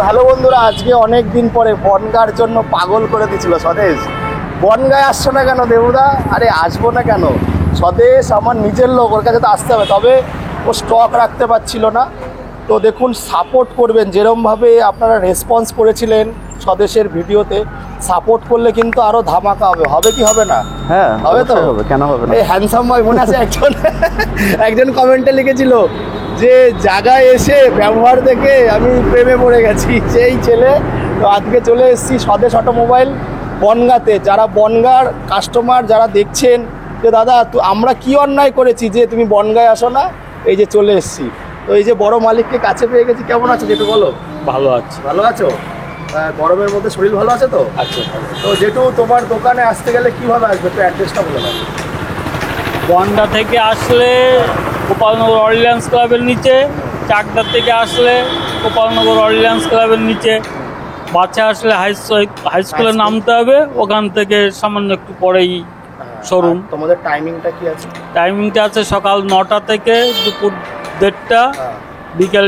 Hello বন্ধুরা, আজকে অনেক দিন পরে বনগাঁর জন্য পাগল করে দিয়েছিল স্বদেশ। বনগাঁয় আসছো না কেন দেবুদা? আরে আসবো না কেন, স্বদেশ আমার নিজের লোক, ওর কাছে তো আসতে হবে। তবে ও স্টক রাখতে পারছিল না। তো দেখুন, সাপোর্ট করবেন, যেরমভাবে আপনারা রেসপন্স করেছিলেন স্বদেশের ভিডিওতে, সাপোর্ট করলে কিন্তু আরো ধামাকা হবে। হবে কি হবে না? হ্যাঁ হবে তো। হবে, কেন হবে না? এই হ্যান্ডসাম বয় মনে আছে একজন কমেন্টে লিখেছিল যে জায়গায় এসে ব্যবহার দেখে আমি প্রেমে পড়ে গেছি, সেই ছেলে। তো আজকে চলে এসেছি স্বদেশ অটোমোবাইল বনগাঁতে। যারা বনগাঁর কাস্টমার যারা দেখছেন যে দাদা আমরা কি অন্যায় করেছি যে তুমি বনগাঁয় আসো না, এই যে চলে এসেছি। তো এই যে বড় মালিককে কাছে পেয়ে গেছি। কেমন আছো যেটু বলো? ভালো আছে। ভালো আছো? গরমের মধ্যে শরীর ভালো আছে তো? আচ্ছা, তো যেটু তোমার দোকানে আসতে গেলে কিভাবে আসবে, একটু অ্যাড্রেসটা বলে দাও। বনগাঁ থেকে আসলে গোপালনগর অর্ডিন্যান্স ক্লাবের নিচে, চাকদা থেকে আসলে গোপালনগর অর্ডিন্যান্স ক্লাবের নিচে, বাচ্চা আসলে হাই স্কুলে নামতে হবে। ওখান থেকে সামান্য একটু পরেই শোরুম। তোমাদের টাইমিংটা কি আছে? টাইমিংটা আছে সকাল 9টা থেকে দুপুর 1:30, বিকেল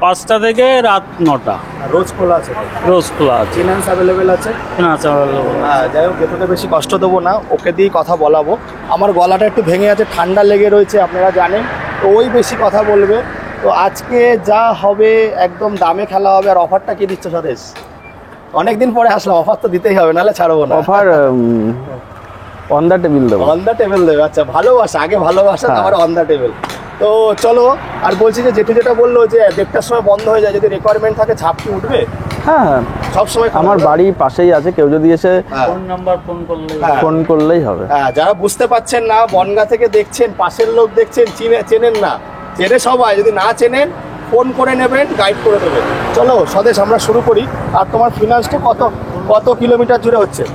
5টা থেকে রাত 9টা। রোজ খোলা আছে? রোজ খোলা আছে। ফিনান্স অ্যাভেলেবেল আছে? যাই হোক, যেটুকে বেশি কষ্ট দেবো না, ওকে দিয়েই কথা বলাবো। আমার গলাটা একটু ভেঙে আছে, ঠান্ডা লেগে রয়েছে, আপনারা জানেন। তো ওই বেশি কথা বলবে। তো আজকে যা হবে একদম দামে খেলা হবে। আর অফারটা কি দিচ্ছ স্বদেশ? অনেকদিন পরে আসলাম, অফার তো দিতেই হবে, নাহলে ছাড়বো না। অফার অন দ্য টেবিল দেবো। অন দ্য টেবিল দেবে? আচ্ছা, ভালোবাসা আগে, ভালোবাসা তারপরে অন দ্য টেবিল। তো চলো। আর বলছি যে যেটু যেটা বললো যে 1:30টার সময় বন্ধ হয়ে যায়, যদি রিকোয়ারমেন্ট থাকে ঝাপটি উঠবে? হ্যাঁ হ্যাঁ, সবসময় আমার বাড়ির পাশেই আছে, কেউ যদি এসে ফোন নাম্বার ফোন করলেই হবে। হ্যাঁ, যারা বুঝতে পারছেন না, বনগাঁ থেকে দেখছেন, পাশের লোক দেখছেন, চেনেন না, চেনে সবাই, যদি না চেনেন ফোন করে নেবেন, গাইড করে দেবেন। চলো স্বদেশ, আমরা শুরু করি। আর তোমার ফিনান্সটা কত কিলোমিটার জুড়ে হচ্ছে?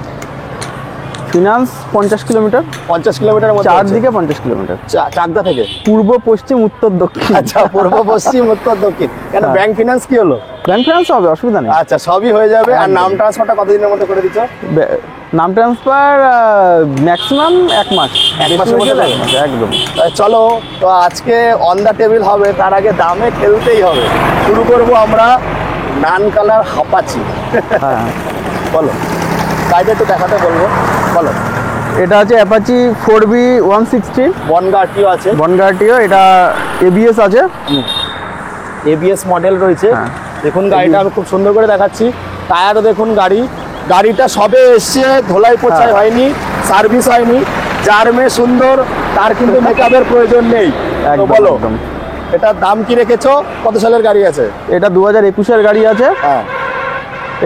Finance 50 kilometre. 50 কিলোমিটার মধ্যে? চারদিকে 50 কিলোমিটার। চাকদা থেকে? পূর্ব পশ্চিম উত্তর দক্ষিণ। আচ্ছা, পূর্ব পশ্চিম উত্তর দক্ষিণ। কেন, হ্যাঁ। ব্যাংক ফিনান্স কি হলো? ব্যাংক ফিনান্স হবে, অসুবিধা নেই। আচ্ছা, সবই হয়ে যাবে। আর নাম ট্রান্সফারটা কতদিনের মধ্যে করে দিচ্ছ? নাম ট্রান্সফার ম্যাক্সিমাম 1 মাস। 1 মাসের মধ্যে লাগে? একদম। চলো, তো আজকে অন দ্য টেবিল হবে, তার আগে দামে খেলতেই হবে। শুরু করবো আমরা নান কালার হাপাচি। হ্যাঁ, বলো, গাড়িটা একটু দেখাতে বলবো, বলো। এটা আছে অ্যাপাচি 4B 160। বনগাঁ টিও আছে? বনগাঁ টিও। এটা এবিএস আছে, এবিএস মডেল রয়েছে। হ্যাঁ। দেখুন গাড়িটা আমি খুব সুন্দর করে দেখাচ্ছি। টায়ারও দেখুন, গাড়িটা সবে এসছে, ধোলাই পোছাই হয়নি, সার্ভিস হয়নি। যার মেয়ে সুন্দর তার কিন্তু মেকআপের প্রয়োজন নেই। তো একদম, বলো, একদম। এটার দাম কি রেখেছো? কত সালের গাড়ি আছে? এটা 2021-এর গাড়ি আছে। হ্যাঁ,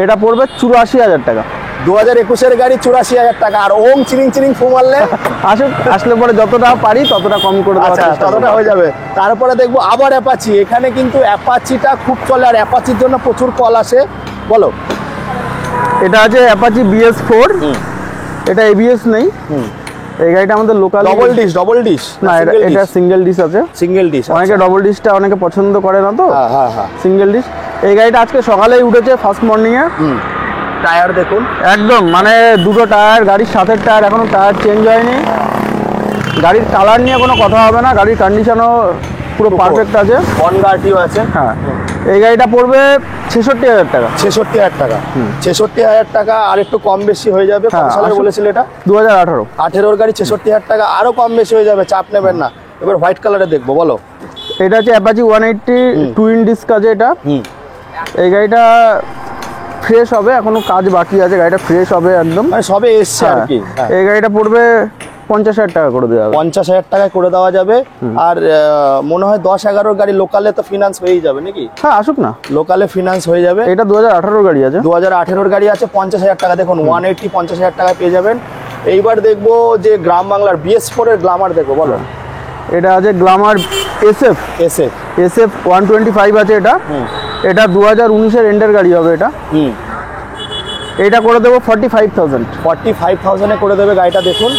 এটা পড়বে 84,000 টাকা। 2021-এর গাড়ি 84,000 টাকা। আর ওং চিরিং ফু মারলে আসলে পরে যতটা পারি ততটা কম করে দেওয়ার আচ্ছা, চেষ্টা ততটা করব। হয়ে যাবে। তারপরে দেখবো আবার অ্যাপাচি। এখানে কিন্তু অ্যাপাচিটা খুব চলে, আর অ্যাপাচির জন্য প্রচুর কল আসে। বলো। এটা আছে অ্যাপাচি BS4। এটা এবিএস নেই। এই গাড়িটা আমাদের লোকাল। Double dish? না, এটা সিঙ্গেল ডিশ আছে। Single dish? অনেকে ডবল ডিশটা অনেকে পছন্দ করে না, তো হ্যাঁ হ্যাঁ, সিঙ্গেল ডিশ। এই গাড়িটা আজকে সকালেই উঠেছে, ফার্স্ট মর্নিংয়ে। টায়ার দেখুন একদম, মানে দুটো টায়ার, গাড়ির সাথের টায়ার, এখনো টায়ার চেঞ্জ হয়নি। গাড়ির কালার নিয়ে কোনো কথা হবে না, গাড়ির কন্ডিশনও পুরো পারফেক্ট আছে। বনগাঁটিও আছে। হ্যাঁ, এই গাড়িটা পড়বে 66,000 টাকা। 66,000 টাকা? 66,000 টাকা, আর একটু কম বেশি হয়ে যাবে। কত সালে বলেছিল এটা? 2018। 18-র গাড়ি 66,000 টাকা, আরো কম বেশি হয়ে যাবে, চাপ নেবেন না। এবার হোয়াইট কালারে দেখবো, বলো। এটা হচ্ছে অ্যাপাচি 180 টুইন ডিস্ক আছে এটা। এই গাড়িটা ফ্রেশ হবে, এখনো কাজ বাকি আছে, গাড়িটা ফ্রেশ হবে একদম, মানে সবে এসছে আর কি। এই গাড়িটা পড়বে 50,000 টাকা করে দেওয়া হবে। 50,000 টাকায় করে দেওয়া যাবে। আর মনে হয় 10-11-র গাড়ি লোকালে তো ফিনান্স হয়েই যাবে নাকি? হ্যাঁ, আসুক না, লোকালে ফিনান্স হয়ে যাবে। এটা 2018-র গাড়ি আছে। 2018-র গাড়ি আছে, 50,000 টাকা। দেখুন 180 50,000 টাকায় পেয়ে যাবেন। এইবার দেখবো যে গ্রাম বাংলার BS4-এর গ্লামার দেখবো, বলো। এটা আছে গ্লামার SF 125 আছে এটা। এটা 2019-এর এন্ডের গাড়ি হবে এটা। এটা করে দেবো 45,000। 45,000-এ করে দেবে গাড়িটা। দেখুন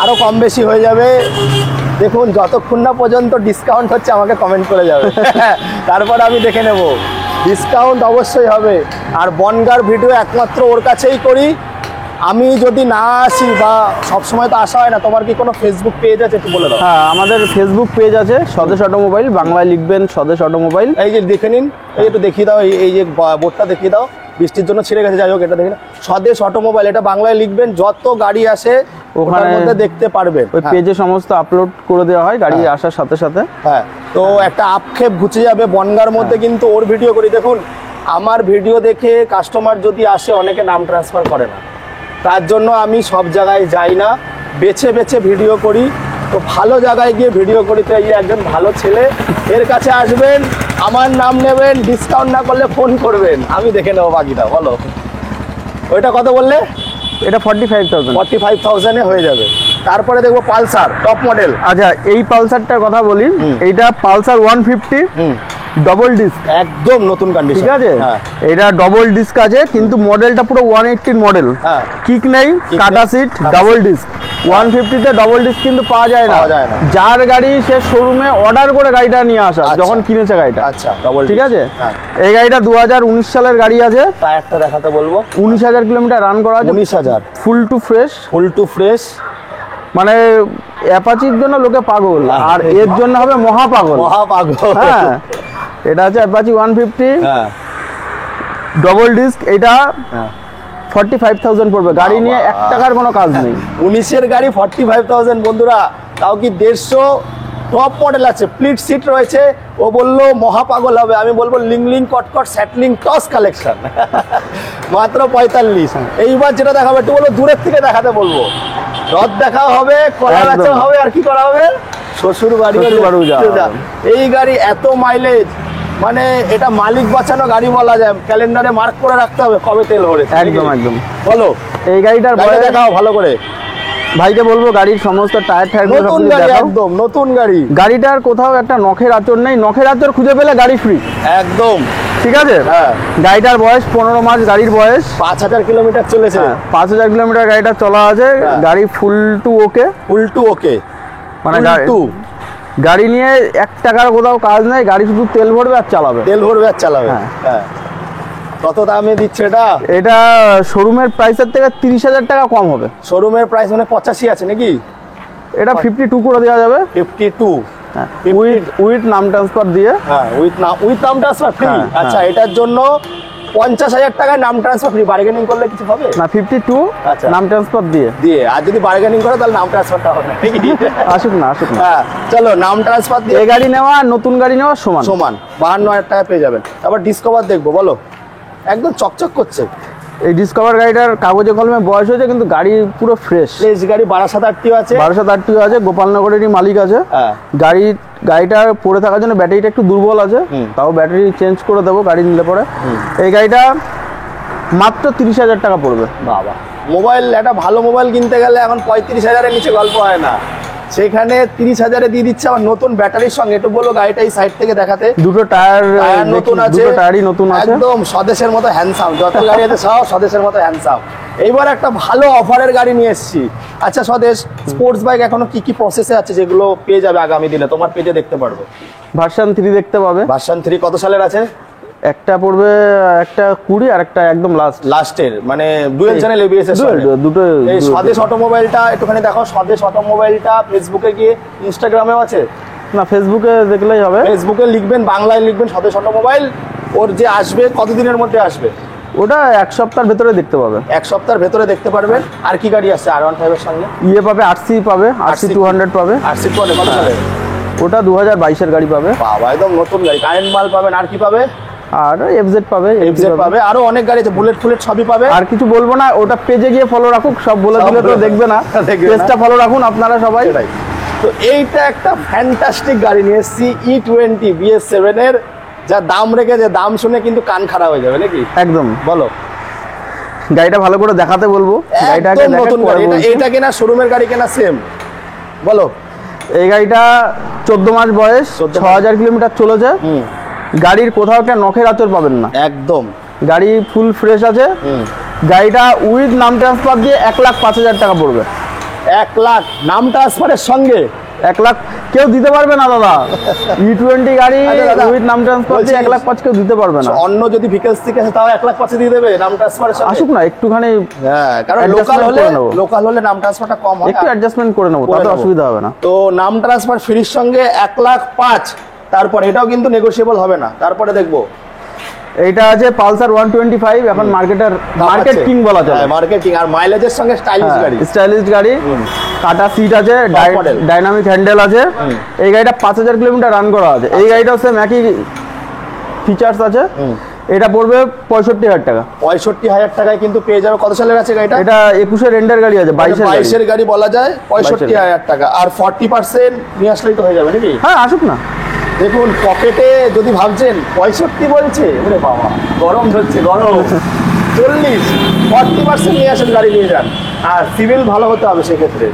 আরো কম বেশি হয়ে যাবে। দেখুন, যতক্ষণ না পর্যন্ত ডিসকাউন্ট হচ্ছে আমাকে কমেন্ট করে যাবে, তারপর আমি দেখে নেব। ডিসকাউন্ট অবশ্যই হবে। আর বনগাঁর ভিডিও একমাত্র ওর কাছেই করি, আমি যদি না আসি বা সবসময় তো আসা হয় না, তোমার কি কোনো ফেসবুক পেজ আছে একটু বলে দাও। হ্যাঁ, আমাদের ফেসবুক পেজ আছে স্বদেশ অটোমোবাইল, বাংলায় লিখবেন স্বদেশ অটোমোবাইল। এই যে দেখে নিন, এই একটু দেখিয়ে দাও, এই যে বোর্ডটা দেখিয়ে দাও, বৃষ্টির জন্য ছিঁড়ে গেছে, যাই হোক এটা দেখে নাও, স্বদেশ অটোমোবাইল, এটা বাংলায় লিখবেন, যত গাড়ি আসে ওখানের মধ্যে দেখতে পারবেন। ওই পেজে সমস্ত আপলোড করে দেওয়া হয় গাড়ি আসার সাথে সাথে। হ্যাঁ, তো একটা আক্ষেপ ঘুচে যাবে বনগার মধ্যে, কিন্তু ওর ভিডিও করি। দেখুন, আমার ভিডিও দেখে কাস্টমার যদি আসে, অনেকে নাম ট্রান্সফার করে না, তার জন্য আমি সব জায়গায় যাই না, বেছে বেছে ভিডিও করি। তো ভালো জায়গায় গিয়ে ভিডিও করি, তো এই একজন ভালো ছেলে, এর কাছে আসবেন, আমার নাম নেবেন, ডিসকাউন্ট না করলে ফোন করবেন, আমি দেখে নেবো বাকিটা। বলো, ওইটা কত বললে? এটা 45,000। 45,000-এ হয়ে যাবে। তারপরে দেখবো পালসার টপ মডেল। আচ্ছা, এই পালসারটার কথা বলি, এইটা পালসার 150 ডবল ডিস্ক, একদম নতুন কন্ডিশন, ঠিক আছে। হ্যাঁ, এটা ডবল ডিস্ক আছে, কিন্তু মডেলটা পুরো 180 মডেল। হ্যাঁ, কিক নেই, কাটা সিট, ডাবল ডিস্ক। 150-তে ডবল ডিস্ক কিন্তু পাওয়া যায় না। যার গাড়ি সে শোরুমে অর্ডার করে গাড়িটা নিয়ে আসা, যখন কিনেছে গাড়িটা। আচ্ছা, ডবল, ঠিক আছে। এই গাড়িটা 2019 সালের গাড়ি আছে। টায়ারটা দেখাতে বলবো। 19,000 কিলোমিটার রান করা আছে। 19,000 ফুল টু ফ্রেশ। ফুল টু ফ্রেশ, মানে অ্যাপাচির জন্য লোকে পাগল, আর এর জন্য হবে মহা পাগল। হ্যাঁ, এটা আছে অ্যাপাচি 150 ডবল ডিস্ক। এটা 45,000 পড়বে, গাড়ি নিয়ে 1 টাকার কোনো কাজ নেই। 19-এর গাড়ি 45,000 বন্ধুরা, তাও কি 150 টপ মডেল আছে, প্লিট সিট রয়েছে। ও বললো মহা পাগল হবে, আমি বলবো লিং কটকট স্যাটলিং টস কালেকশন, মাত্র 45। এইবার যেটা দেখাবো একটু বলবো, দূরের থেকে দেখাতে বলবো, রথ দেখা হবে, কলা বেচা হবে, আর কি করা হবে, শ্বশুর বাড়ি। এই গাড়ি এত মাইলেজ, মানে এটা মালিক বাঁচানো গাড়ি বলা যায়, ক্যালেন্ডারে মার্ক করে রাখতে হবে কবে তেল ভরেছে। একদম একদম। বলো, এই গাড়িটার বয়স দেখাও ভালো করে। ভাইকে বলবো গাড়ির সমস্ত টায়ার নতুন গাড়ি, একদম নতুন গাড়ি। গাড়িটার কোথাও একটা নখের আঁচড় নেই, নখের আঁচড় খুঁজে পেলে গাড়ি ফ্রি, একদম ঠিক আছে। হ্যাঁ, গাড়িটার বয়স 15 মাস, গাড়ির বয়স 5,000 কিলোমিটার চলেছে। 5,000 কিলোমিটার গাড়িটা চলা আছে। গাড়ি ফুল টু ওকে, ফুল টু ওকে, মানে গাড়ি নিয়ে 1 টাকার কোথাও কাজ নেই, গাড়ি শুধু তেল ভরবে আর চালাবে, তেল ভরবে আর চালাবে। হ্যাঁ, কত দামে দিচ্ছে এটা? এটা শোরুমের প্রাইসের থেকে 30,000 টাকা কম হবে। শোরুমের প্রাইস মানে 85 আছে নাকি? এটা 52 করে দেওয়া যাবে। 52, উইথ নাম ট্রান্সফার দিয়ে। হ্যাঁ, উইথ নাম ট্রান্সফার ফ্রি। আচ্ছা, এটার জন্য 50,000 টাকায় নাম ট্রান্সফার ফ্রি, বার্গেনিং করলে কিছু হবে না? 52 নাম ট্রান্সফার দিয়ে, আর যদি বার্গেনিং করে তাহলে নাম ট্রান্সফারটা হবে না। আসুক না। হ্যাঁ, চলো, নাম ট্রান্সফার দিয়ে এই গাড়ি নেওয়া আর নতুন গাড়ি নেওয়া সমান 52,000 টাকা পেয়ে যাবেন। তারপর ডিসকভার দেখবো, বলো, একদম চকচক করছে। এই ডিসকভার গাড়িটার কাগজে কলমে বয়স হয়েছে, কিন্তু গাড়ি পুরো ফ্রেশ। গাড়ি 1280 আছে, 1280 আছে, গোপালনগরেরই মালিক আছে। গাড়িটা পড়ে থাকার জন্য ব্যাটারিটা একটু দুর্বল আছে, তাও ব্যাটারি চেঞ্জ করে দেবো গাড়ি নিলে পরে। এই গাড়িটা মাত্র 30,000 টাকা পড়বে। বাবা, মোবাইল, একটা ভালো মোবাইল কিনতে গেলে এখন 35,000-এর নিচে গল্প হয় না, সেখানে 30,000-এ দিয়ে দিচ্ছে, আমার নতুন ব্যাটারির সঙ্গে। একটু বলো গাড়িটা এই সাইড থেকে দেখাতে। দুটো টায়ার নতুন আছে, দুটো টায়ারই নতুন আছে, একদম স্বদেশের মতো হ্যান্ডসাম। যত গাড়ি আছে সব স্বদেশের মতো হ্যান্ডসাম। এইবার একটা ভালো অফারের গাড়ি নিয়ে এসেছি। আচ্ছা, স্বদেশ স্পোর্টস বাইক এখনো কি কি প্রসেসে আছে, যেগুলো পেয়ে যাবে আগামী দিনে, তোমার পেজে দেখতে পারবো? ভার্সন 3 দেখতে পাবে। ভার্সন 3 কত সালের আছে? একটা পড়বে, একটা 20 আর একটা একদম লাস্টের, মানে ডুয়াল চ্যানেল এবিএস এর দুটো। এই স্বদেশ অটোমোবাইলটা একটুখানি দেখো, স্বদেশ অটোমোবাইলটা ফেসবুকে গিয়ে, ইনস্টাগ্রামেও আছে না? ফেসবুকে দেখলেই হবে। ফেসবুকে লিখবেন, বাংলায় লিখবেন স্বদেশ অটোমোবাইল। ওর যে আসবে, কতদিনের মধ্যে আসবে? ওটা 1 সপ্তাহের ভেতরে দেখতে পাবে। 1 সপ্তাহের ভেতরে দেখতে পারবেন। আর কি গাড়ি আছে R15 এর সঙ্গে? পাবে, আরসি পাবে, আরসি 200 পাবে। আরসি 200 কত সালে? ওটা 2022-এর গাড়ি পাবে। বাবা, একদম নতুন গাড়ি, কারেন্ট মাল পাবেন। আর কি পাবে? আর এফজেড পাবে, পাবে, আরো অনেক গাড়ি আছে, বুলেট ফুলেট সবই পাবে। আর কিছু বলবো না, ওটা পেজে গিয়ে ফলো রাখুক, সব বলে দিলে তো দেখবে না, পেজটা ফলো রাখুন আপনারা সবাই। তো এইটা একটা ফ্যান্টাস্টিক গাড়ি নিয়ে এসেছি, E20 BS7 এর, যা দাম রেখেছে, দাম শুনে কিন্তু কান খারাপ হয়ে যাবে নাকি? একদম। বলো, গাড়িটা ভালো করে দেখাতে বলবো। গাড়িটাকে নতুন গাড়ি, এটা কেনা শোরুমের গাড়ি কেনা সেম? বলো, এই গাড়িটা 14 মাস বয়স, 6,000 কিলোমিটার চলেছে। গাড়ির কোথাও একটা নখের আঁচড় পাবেন না, একদম। গাড়ি ফুল ফ্রেশ আছে। গাড়িটা উইথ নাম ট্রান্সফার দিয়ে 1,05,000 টাকা পড়বে। 1 লাখ নাম ট্রান্সফারের সঙ্গে? 1 লাখ কেউ দিতে পারবে না দাদা, E20 গাড়ি আচ্ছা দাদা, উইথ নাম ট্রান্সফার দিয়ে 1,05,000 কেউ দিতে পারবে না। অন্য যদি ভিকেলস থেকে আসে তাও 1,05,000 দিয়ে দেবে নাম ট্রান্সফারের সাথে? আসুক না একটুখানি, হ্যাঁ, কারণ লোকাল হলে নাম ট্রান্সফারটা কম হয়, একটু অ্যাডজাস্টমেন্ট করে নেবো, তাতে অসুবিধা হবে না। তো নাম ট্রান্সফার ফ্রির সঙ্গে 1,05,000, তারপর এটাও কিন্তু নেগোশিয়েবল হবে না। তারপরে দেখবো এইটা আছে পালসার 125, এখন মার্কেট কিং বলা যায়, মার্কেট কিং, আর মাইলেজের সঙ্গে স্টাইলিশ গাড়ি, স্টাইলিশ গাড়ি, কাটা সিট আছে, model। ডাইনামিক হ্যান্ডেল আছে। এই গাড়িটা 5,000 কিলোমিটার রান করা আছে। এই গাড়িটাও সেম একই ফিচার্স আছে। এটা পড়বে 65,000 টাকা। 65,000 টাকায় কিন্তু পেয়ে যাবে। কত সালের আছে গাড়িটা? এটা 21 এন্ডার গাড়ি আছে, 22 গাড়ি বলা যায়, 65,000 টাকা। আর 40% নিয়ে আসলেই তো হয়ে যাবে নাকি? হ্যাঁ আসুক না। দেখুন পকেটে যদি ভাবছেন 65 বলছে, ওরে বাবা গরম ধরছে, গরম 40, 40% নিয়ে আসেন, গাড়ি নিয়ে যান। আর সিভিল ভালো হতে হবে সেক্ষেত্রে।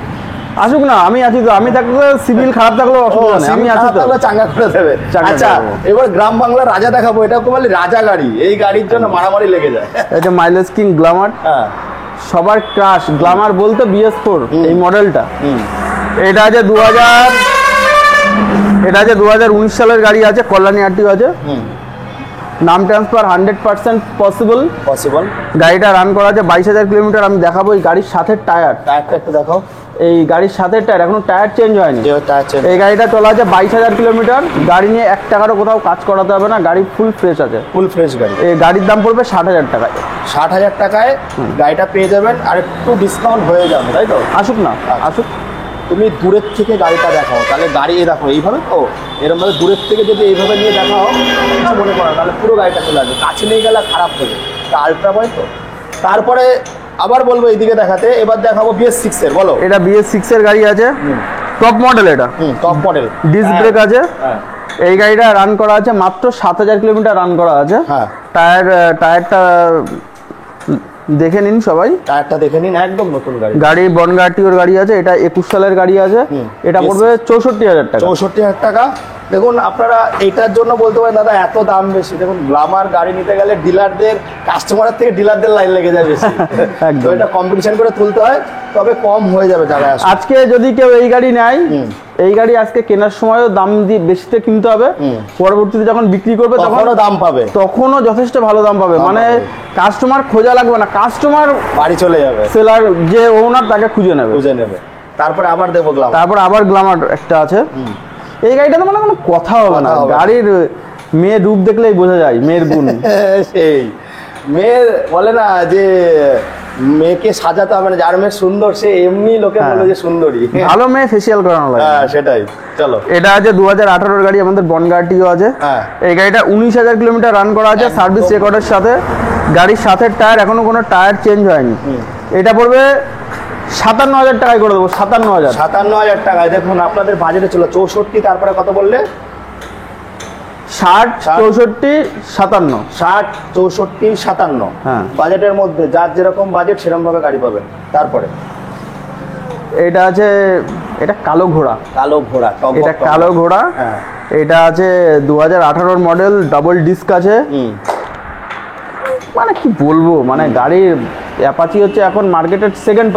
আসুক না, আমি আছি তো, আমি থাকলে সিভিল খারাপ থাকলেও অসুবিধা নেই, আমি আছি তো। চাঙ্গা করে দেবে। আচ্ছা এবার গ্রাম বাংলা রাজা দেখাবো, এটা বলি রাজা গাড়ি, এই গাড়ির জন্য মারামারি লেগে যায়। এটা মাইলেজ কিং গ্ল্যামার, হ্যাঁ সবার ক্রাশ গ্ল্যামার বলতে BS4 এই মডেলটা। এটা আছে 2019 সালের গাড়ি আছে, কল্যাণী আরটিও আছে। নাম ট্রান্সফার 100% পসিবল। গাড়িটা রান করা আছে 22,000 কিলোমিটার। আমি দেখাবো এই গাড়ির সাথে টায়ারটা একটু দেখাও। এই গাড়ির সাথে টায়ার, এখনো টায়ার চেঞ্জ হয়নি। এই গাড়িটা চলা আছে 22,000 কিলোমিটার। গাড়ি নিয়ে 1 টাকারও কোথাও কাজ করাতে হবে না, গাড়ি ফুল ফ্রেশ আছে, ফুল ফ্রেশ গাড়ি। এই গাড়ির দাম পড়বে 60,000 টাকায়। 60,000 টাকায় গাড়িটা পেয়ে যাবেন, আর একটু ডিসকাউন্ট হয়ে যাবে, তাই তো? আসুক না, আসুক। তুমি দূরের থেকে গাড়িটা দেখাও, তাহলে গাড়ি দেখো এইভাবে, তো এরকম ভাবে দূরের থেকে যদি এইভাবে নিয়ে দেখাও কিছু মনে করো, তাহলে পুরো গাড়িটা চলে আসবে। কাছে নিয়ে গেলে খারাপ হবে, আলট্রা বয় তো। তারপরে আবার বলবো এইদিকে দেখাতে, এবার দেখাবো BS6 এর। বলো। এটা BS6 এর গাড়ি আছে, টপ মডেল। এটা টপ মডেল, ডিস্ক ব্রেক আছে। এই গাড়িটা রান করা আছে মাত্র 7,000 কিলোমিটার রান করা আছে। টায়ারটা দেখে নিন সবাই, টায়ারটা দেখে নিন, একদম নতুন গাড়ি। গাড়ি বনগাটিওর গাড়ি আছে, এটা 21 সালের গাড়ি আছে। এটা পড়বে 64,000 টাকা। 64,000 টাকা। দেখুন আপনারা এইটার জন্য বলতে পারেন দাদা এত দাম বেশি। দেখুন গ্ল্যামার গাড়ি নিতে গেলে ডিলারদের, কাস্টমারের থেকে ডিলারদের লাইন লেগে যায় বেশি। তো এটা কম্পিটিশন করে তুলতে হয়, তবে কম হয়ে যাবে জায়গায়। আজকে যদি কেউ এই গাড়ি নেয়, এই গাড়ি আজকে কেনার সময়ও দাম দিয়ে বেশিতে কিনতে হবে, পরবর্তীতে যখন বিক্রি করবে তখনও দাম পাবে, তখনও যথেষ্ট ভালো দাম পাবে। মানে কাস্টমার খোঁজা লাগবে না, কাস্টমার বাড়ি চলে যাবে, সেলার যে ওনার তাকে খুঁজে নেবে। তারপরে আবার দেবো গ্ল্যামার, তারপর আবার গ্ল্যামার একটা আছে। এই গাড়িটাতে মানে কোনো কথা হবে না, গাড়ির মেয়ের রূপ দেখলেই বোঝা যায় মেয়ের গুণ। সেই মেয়ের বলে না যে মেয়েকে সাজাতে হবে না, যার মেয়ে সুন্দর সে এমনি লোকে বলে যে সুন্দরী, ভালো মেয়ে ফেসিয়াল করানো লাগে। সেটাই। চলো, এটা আছে 2018 গাড়ি, আমাদের বনগাটিও আছে। এই গাড়িটা 19,000 কিলোমিটার রান করা আছে সার্ভিস রেকর্ডের সাথে। গাড়ির সাথে টায়ার, এখনো কোনো টায়ার চেঞ্জ হয়নি। এটা পড়বে 57,000 টাকায় করে দেবো। 57,000 টাকায়। দেখুন আপনাদের বাজেটে ছিল 64, তারপরে কত বললে? 60, 64, 57। 60, 64, 57। হ্যাঁ, বাজেটের মধ্যে যার যেরকম বাজেট সেরকম ভাবে গাড়ি পাবেন। তারপরে এটা আছে, এটা কালো ঘোড়া। এটা কালো ঘোড়া। এটা আছে 2018 মডেল, ডাবল ডিস্ক আছে। মানে কি বলবো, মানে গাড়ির অ্যাপাচি হচ্ছে এখন মার্কেটের সেকেন্ড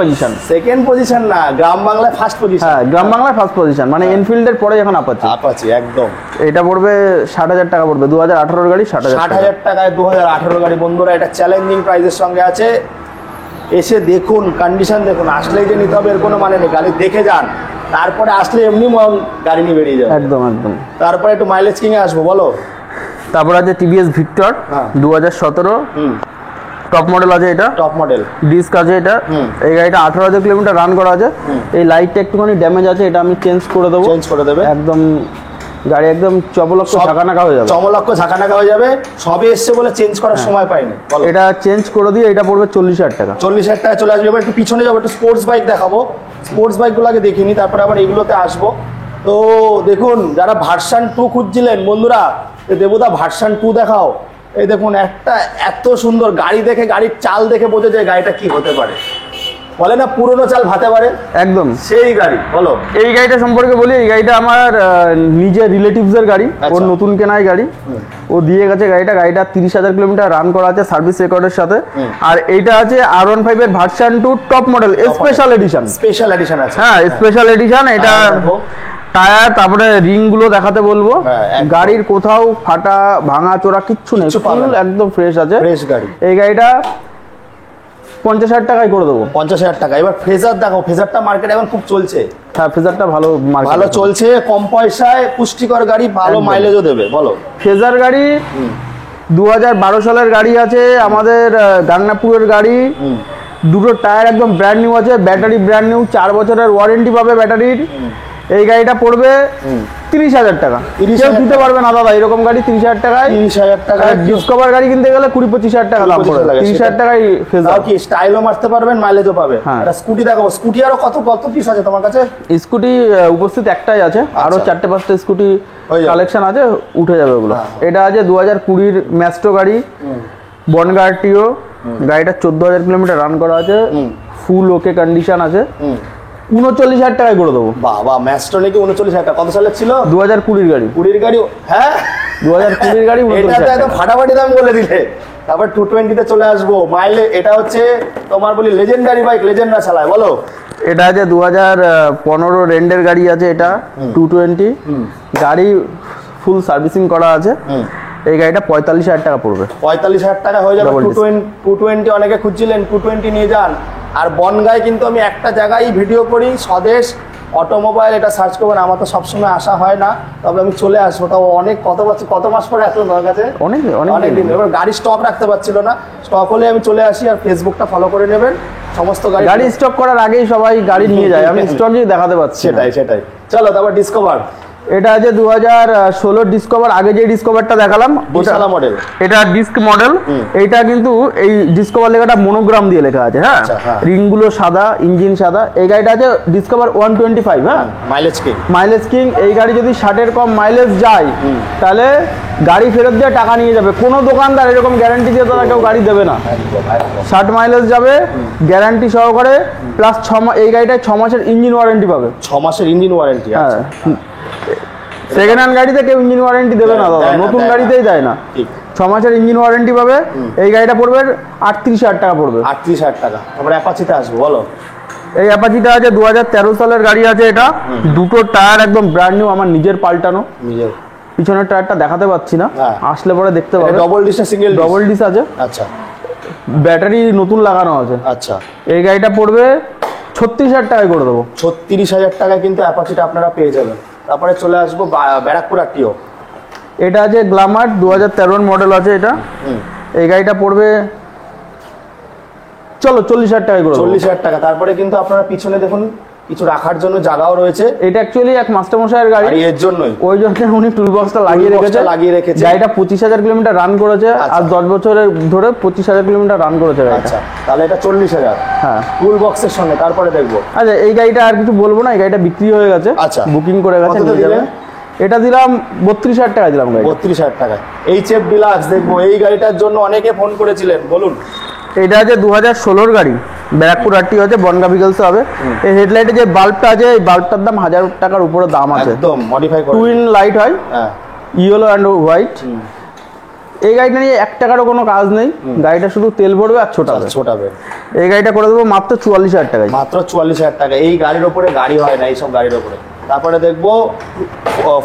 পজিশন না, গ্রাম বাংলায় ফার্স্ট পজিশন। হ্যাঁ, গ্রাম বাংলায় ফার্স্ট পজিশন, মানে এনফিল্ডের পরে এখন অ্যাপাচি একদম। এটা পড়বে 60,000 টাকা পড়বে, 2018 গাড়ি 60,000 টাকায়। 2018 গাড়ি বন্ধুরা, এটা চ্যালেঞ্জিং প্রাইসের সঙ্গে আছে। এসে দেখুন, কন্ডিশন দেখুন, আসলেই যে নিতে হবে এর কোনো মানে নেই, গাড়ি দেখে যান, তারপরে আসলে এমনি গাড়ি নিয়ে বেরিয়ে যাবে। একদম। তারপরে একটু মাইলেজ কিংয়ে আসবো, বলো। তারপর আছে TVS ভিক্টর 2017, টপ মডেল আছে। এটা টপ মডেল, ডিস্ক আছে। এটা এই গাড়িটা 18,000 কিলোমিটার রান করা আছে। এই লাইটটা একটুখানি ড্যামেজ আছে, এটা আমি চেঞ্জ করে দেবো। একদম গাড়ি একদম চমলক্ষ ঝাঁকানাকা হয়ে যাবে। সবে এসছে বলে চেঞ্জ করার সময় পাইনি, এটা চেঞ্জ করে দিয়ে এটা পড়বে 40,000 টাকা। 40,000 টাকা চলে আসবে। একটু পিছনে যাবো, একটু স্পোর্টস বাইক দেখাবো। স্পোর্টস বাইকগুলো আগে দেখিনি, তারপরে আবার এইগুলোতে আসবো। তো দেখুন, যারা ভার্সন 2 খুঁজছিলেন বন্ধুরা, দেবুদা ভার্সন 2 দেখাও। এই দেখুন, একটা এত সুন্দর গাড়ি দেখে, গাড়ির চাল দেখে বোঝা যায় গাড়িটা কি হতে পারে। বলে না পুরনো চাল ভাতে পারে, একদম সেই গাড়ি। বলো, এই গাড়িটা সম্পর্কে বলি। এই গাড়িটা আমার নিজের রিলেটিভস এর গাড়ি, ওর নতুন কেনাই গাড়ি, ও দিয়ে গেছে গাড়িটা 30,000 কিলোমিটার রান করা আছে সার্ভিস রেকর্ডের সাথে। আর এইটা আছে R15 এর version 2 top model special edition আছে। হ্যাঁ, স্পেশাল এডিশন। এটা টায়ার, তারপরে রিং গুলো দেখাতে বলবো। হ্যাঁ, একদম। গাড়ির কোথাও ফাটা ভাঙা চোরা কিচ্ছু নেই, কিচ্ছু পাবে ফুল না। একদম ফ্রেশ আছে। ফ্রেশ গাড়ি। এই গাড়িটা 50,000 টাকায় করে দেবো। 50,000 টাকা। এবার ফ্রেজার দেখো, ফ্রেজারটা মার্কেটে এখন খুব চলছে, হ্যাঁ ফেজারটা ভালো মার্কেট, ভালো চলছে, কম পয়সায় পুষ্টিকর গাড়ি, ভালো একদম। মাইলেজও দেবে। বলো। ফেজার গাড়ি 2012 সালের গাড়ি আছে আমাদের, গাংনাপুরের গাড়ি। দুটো টায়ার একদম ব্র্যান্ড নিউ আছে, ব্যাটারি ব্র্যান্ড নিউ, 4 বছরের ওয়ারেন্টি পাবে ব্যাটারির। এই গাড়িটা পড়বে 30,000 টাকা। 30,000 কেউ দিতে পারবে না দাদা এরকম গাড়ি 30,000 টাকায়। 30,000 টাকা। ডিসকভার গাড়ি কিনতে গেলে 20-25,000 টাকা দাম পড়বে, 30,000 টাকায় তাও ফেজার। কি স্টাইলও মারতে পারবেন, মাইলেজও পাবে। হ্যাঁ। একটা স্কুটি দেখাবো, স্কুটি আরো কত কত পিস আছে তোমার কাছে? স্কুটি উপস্থিত একটাই আছে, আরো আচ্ছা। 4-5টা স্কুটি হয়ে যাবে। কালেকশন আছে, উঠে যাবে ওগুলো। হ্যাঁ। এটা আছে 2020 ম্যাস্ট্রো গাড়ি, বনগার টিও। গাড়িটা 14,000 কিলোমিটার রান করা আছে, ফুল ওকে কন্ডিশন আছে। 39,000 টাকায় করে দেবো। বাবা, ম্যাস্ট্রো নাকি 39,000 টাকা। কত সালের ছিল? 2020 গাড়ি, 20 গাড়ি। হ্যাঁ, 2020 গাড়ি এটা তো 39,000 একদম টাকা। ফাটাফাটি দাম বলে দিলে। তারপর 220 তে চলে আসবো। মাইলে এটা হচ্ছে তোমার বলি লেজেন্ডারি বাইক, লেজেন্ডরা চালায়। বলো। এটা আছে 2015 রেন্ডের গাড়ি আছে, এটা 220 গাড়ি, ফুল সার্ভিসিং করা আছে। এই গাড়িটা 45,000 টাকা পড়বে। 45,000 টাকা হয়ে যাবে। Double disc। 220 অনেকে খুঁজছিলেন, 220 নিয়ে যান। আর বনগায় কিন্তু আমি একটা জায়গায় ভিডিও করি, স্বদেশ অটোমোবাইল, এটা সার্চ করবেন। আমার তো সবসময় আসা হয় না, তবে আমি চলে আসবো। তাও অনেক কত মাস পরে আসলো তোমার কাছে? অনেক অনেক দিন। এবার গাড়ি স্টক রাখতে পারছিল না, স্টক হলে আমি চলে আসি। আর ফেসবুকটা ফলো করে নেবেন, সমস্ত গাড়ি স্টক করার আগেই সবাই গাড়ি নিয়ে যায়, আমি স্টকই দেখাতে পাচ্ছি না। সেটাই। চলো তারপর ডিসকভার। এটা আছে 2016 ডিসকভার, আগে যে ডিসকভারটা দেখালাম বিশালা মডেল। এটা ডিস্ক মডেল। এইটা কিন্তু এই ডিসকভার লেখাটা মনোগ্রাম দিয়ে লেখা আছে। হ্যাঁ, আচ্ছা, হ্যাঁ। রিং গুলো সাদা, ইঞ্জিন সাদা। এই গাড়িটা আছে ডিসকভার 125। হ্যাঁ, মাইলেজ কি? Mileage king. এই গাড়ি যদি 60-এর কম মাইলেজ যায় তাহলে গাড়ি ফেরত দিয়ে টাকা নিয়ে যাবে। কোনো দোকানদার এরকম গ্যারান্টি দিয়ে তারা কেউ গাড়ি দেবে না। 60 মাইলেজ যাবে গ্যারান্টি সহকারে, প্লাস 6 মাস। এই গাড়িটায় 6 মাসের ইঞ্জিন ওয়ারেন্টি পাবে। 6 মাসের ইঞ্জিন ওয়ারেন্টি। হ্যাঁ, সেকেন্ড হ্যান্ড গাড়িতে কেউ ইঞ্জিন ওয়ারেন্টি দেবে না দাদা, দেয় না, নতুন দেয় না। গাড়িতেই দেয় না। ঠিক। 6 মাসের ইঞ্জিন ওয়ারেন্টি পাবে। এই গাড়িটা পড়বে 38,000 টাকা পড়বে। 38,000 টাকা। তারপর অ্যাপাচিতে আসবো। বলো। এই অ্যাপাচিটা আছে 2013 সালের গাড়ি আছে। এটা দুটো টায়ার একদম ব্র্যান্ড নিউ, আমার নিজের পাল্টানো। নিজের পিছনের টায়ারটা দেখাতে পাচ্ছি না, হ্যাঁ। আসলে পরে দেখতে পাবে। ডবল ডিস না সিঙ্গেল? ডবল ডিস আছে, আচ্ছা ব্যাটারি নতুন লাগানো আছে। আচ্ছা। এই গাড়িটা পড়বে 36,000 টাকায় করে দেবো। 36,000 টাকায় কিন্তু অ্যাপাচিটা আপনারা পেয়ে যাবেন। তারপরে চলে আসবো ব্যারাকপুর আরটিও। এটা আছে গ্ল্যামার, 2013 মডেল আছে এটা। এই গাড়িটা পড়বে 40,000 টাকায় করে দেবো। 40,000 টাকা। তারপরে কিন্তু আপনারা পিছনে দেখুন কিছু রাখার জন্য জায়গাও রয়েছে। এটা অ্যাকচুয়ালি এক মাস্টারমশাইয়ের গাড়ি, আর এর জন্যই ওই জন্য উনি টুল বক্সটা লাগিয়ে রেখেছে। গাড়িটা 25,000 কিলোমিটার রান করেছে, আর 10 বছরের ধরে 25,000 কিলোমিটার রান করেছে গাড়িটা। আচ্ছা, তাহলে এটা 40,000 হ্যাঁ, ফুল বক্সের সঙ্গে। তারপরে দেখবো। আচ্ছা এই গাড়িটা আর কিছু বলবো না, এই গাড়িটা বিক্রি হয়ে গেছে। আচ্ছা। বুকিং করে গেছে, কততে নিয়ে যাবে। দিলেন? এটা দিলাম 32,000 টাকা দিলাম গাড়ি। 32,000 টাকায় এইচএফ ডিলাক্স দেখবো। এই গাড়িটার জন্য অনেকে ফোন করেছিলেন, বলুন। এটা আছে 2016 গাড়ি, ব্যারাকপুর আরটি আছে, বনগা ভিগলস হবে। এই হেডলাইটে যে বাল্বটা আছে, এই বাল্বটার দাম 1000 টাকার উপরে দাম আছে। একদম মডিফাই করে। টুইন লাইট হয়, হ্যাঁ। Yellow and white. এই গাড়িটা নিয়ে 1 টাকারও কোনো কাজ নেই, গাড়িটা শুধু তেল ভরবে আর ছোটাবে। এই গাড়িটা করে দেবো মাত্র 44,000 টাকায়। মাত্র 44,000 টাকা। এই গাড়ির ওপরে গাড়ি হয় না, এইসব গাড়ির ওপরে। তারপরে দেখবো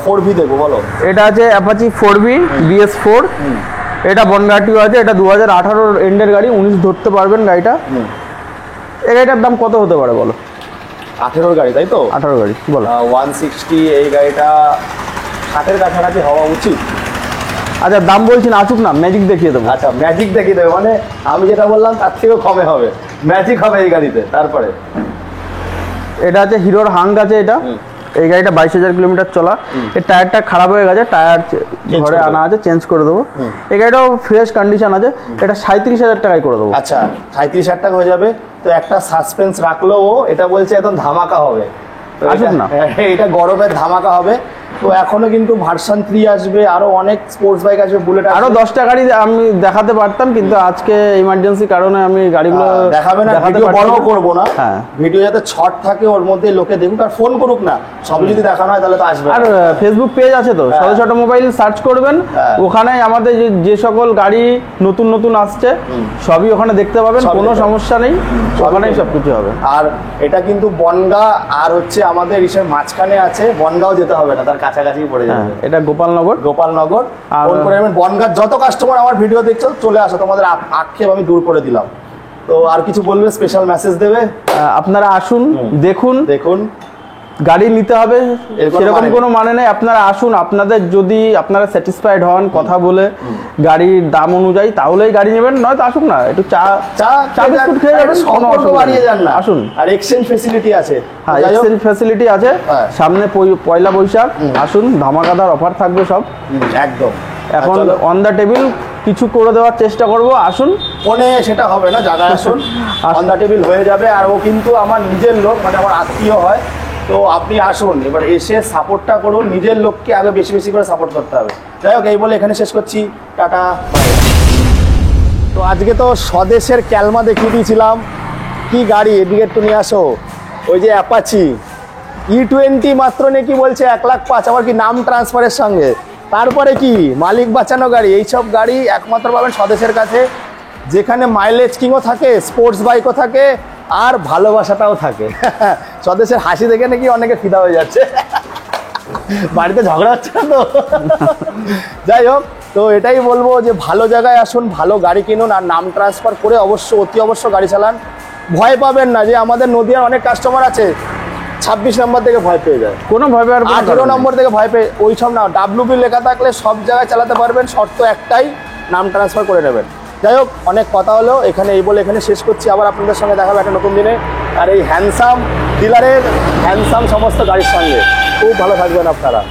4V দেখবো। বলো। এটা আছে অ্যাপাচি 4V BS4। এটা বনগাটিও আছে, এটা 2018 এন্ডের গাড়ি, 19 ধরতে পারবেন গাড়িটা। এই গাড়িটার দাম কত হতে পারে বলো? 18 গাড়ি, তাই তো? 18 গাড়ি বলো। 160। এই গাড়িটা 60-এর কাছাকাছি হওয়া উচিত। আচ্ছা দাম বলছি না, আসুক না, ম্যাজিক দেখিয়ে দেবো। আচ্ছা, ম্যাজিক দেখিয়ে দেবে মানে আমি যেটা বললাম তার থেকেও কমে হবে, ম্যাজিক হবে এই গাড়িতে। তারপরে এটা আছে হিরোর হাঙ্ক আছে। এটা এই গাড়িটা 22,000 কিলোমিটার চলা। এই টায়ারটা খারাপ হয়ে গেছে, টায়ার ঘরে আনা আছে, চেঞ্জ করে দেবো। এই গাড়িটাও ফ্রেশ কন্ডিশন আছে। এটা 37,000 টাকায় করে দেবো। আচ্ছা, 37,000 টাকা হয়ে যাবে। তো একটা সাসপেন্স রাখলো, ও এটা বলছে একদম ধামাকা হবে। তো আসুক না। এটা গরমের ধামাকা হবে। তো এখনো কিন্তু ভার্সন 3 আসবে, আরো অনেক স্পোর্টস বাইক আসবে, বুলেট আরো 10টা গাড়ি আমি দেখাতে পারতাম, কিন্তু আজকে ইমার্জেন্সি কারণে আমি গাড়িগুলো দেখাবে না, দেখাতে ভিডিও বড় পারছি না। করবো না। হ্যাঁ। ভিডিও যাতে শর্ট থাকে, ওর মধ্যে লোকে দেখুক আর ফোন করুক না, সবই যদি দেখানো হয় তাহলে তো আসবে আর না। ফেসবুক পেজ আছে তো, সদস্য অটোমোবাইল সার্চ করবেন, ওখানে আমাদের যে সকল গাড়ি নতুন নতুন আসছে সবই ওখানে দেখতে পাবেন, সবই কোনো দেখতে সমস্যা নেই, ওখানেই সবকিছু হবে। আর এটা কিন্তু বনগা আর হচ্ছে আমাদের ইসের মাঝখানে আছে, বনগাঁও যেতে হবে না, তার কাছাকাছি পড়ে হ্যাঁ, যাবে। এটা গোপালনগর। গোপালনগর আর- ফোন করে নেবেন। বনগাঁর যত কাস্টমার আমার ভিডিও দেখছো চলে আসো, তোমাদের আক্ষেপ আমি দূর করে দিলাম। তো আর কিছু বলবে, স্পেশাল মেসেজ দেবে? আপনারা আসুন, দেখুন, দেখুন, গাড়ি নিতে হবে এর কোনো সেরকম মানে কোনো মানে নেই। আপনারা আসুন, আপনাদের যদি আপনারা স্যাটিসফাইড হন কথা বলে গাড়ির দাম অনুযায়ী, তাহলেই গাড়ি নেবেন, নয়তো আসুন না, একটু চা বিস্কুট খেয়ে যাবেন, কোনো সম্পর্ক অসুবিধা বাড়িয়ে নেই। যান না। আসুন। আর এক্সচেঞ্জ ফেসিলিটি আছে। হ্যাঁ, যাই হোক, এক্সচেঞ্জ ফ্যাসিলিটি আছে, হ্যাঁ। সামনে পয়লা বৈশাখ, আসুন, ধামাকাদার অফার থাকবে সব। একদম। এখন চলো, অন দ্য টেবিল কিছু করে দেওয়ার চেষ্টা করব, আসুন। ফোনে সেটা হবে না, জায়গায় আসুন, অন দ্য টেবিল হয়ে যাবে। আর ও কিন্তু আমার নিজের লোক, মানে আমার আত্মীয় হয়, তো আপনি আসুন, এবার এসে সাপোর্টটা করুন, নিজের লোককে আগে বেশি বেশি করে সাপোর্ট করতে হবে। যাই হোক, এই বলে এখানে শেষ করছি, টাটা। তো আজকে তো স্বদেশের ক্যালমা দেখিয়ে দিয়েছিলাম, কি গাড়ি, এদিকে একটু নিয়ে আসো। ওই যে অ্যাপাচি E20 মাত্র নাকি বলছে 1,05,000, আবার কি নাম ট্রান্সফারের সঙ্গে। তারপরে কি মালিক বাঁচানো গাড়ি, এইসব গাড়ি একমাত্র পাবেন স্বদেশের কাছে, যেখানে মাইলেজ কিংও থাকে, স্পোর্টস বাইকও থাকে, আর ভালোবাসাটাও থাকে। স্বদেশের হাসি দেখে নাকি অনেকে ফিদা হয়ে যাচ্ছে। বাড়িতে ঝগড়া হচ্ছে না তো? যাই হোক, তো এটাই বলবো যে ভালো জায়গায় আসুন, ভালো গাড়ি কিনুন, আর নাম ট্রান্সফার করে অতি অবশ্য গাড়ি চালান। ভয় পাবেন না, যে আমাদের নদীয়ার অনেক কাস্টমার আছে 26 নম্বর থেকে ভয় পেয়ে যায়, কোনো ভাবে আর 18 নম্বর থেকে ভয় পেয়ে, ওই সব না, WB লেখা থাকলে সব জায়গায় চালাতে পারবেন, শর্ত একটাই, নাম ট্রান্সফার করে নেবেন। যাই হোক, অনেক কথা হলো, এখানে এই বলে এখানে শেষ করছি। আবার আপনাদের সঙ্গে দেখা হবে একটা নতুন দিনে, আর এই হ্যান্ডসাম ডিলারের হ্যান্ডসাম সমস্ত গাড়ির সঙ্গে। খুব ভালো থাকবেন আপনারা।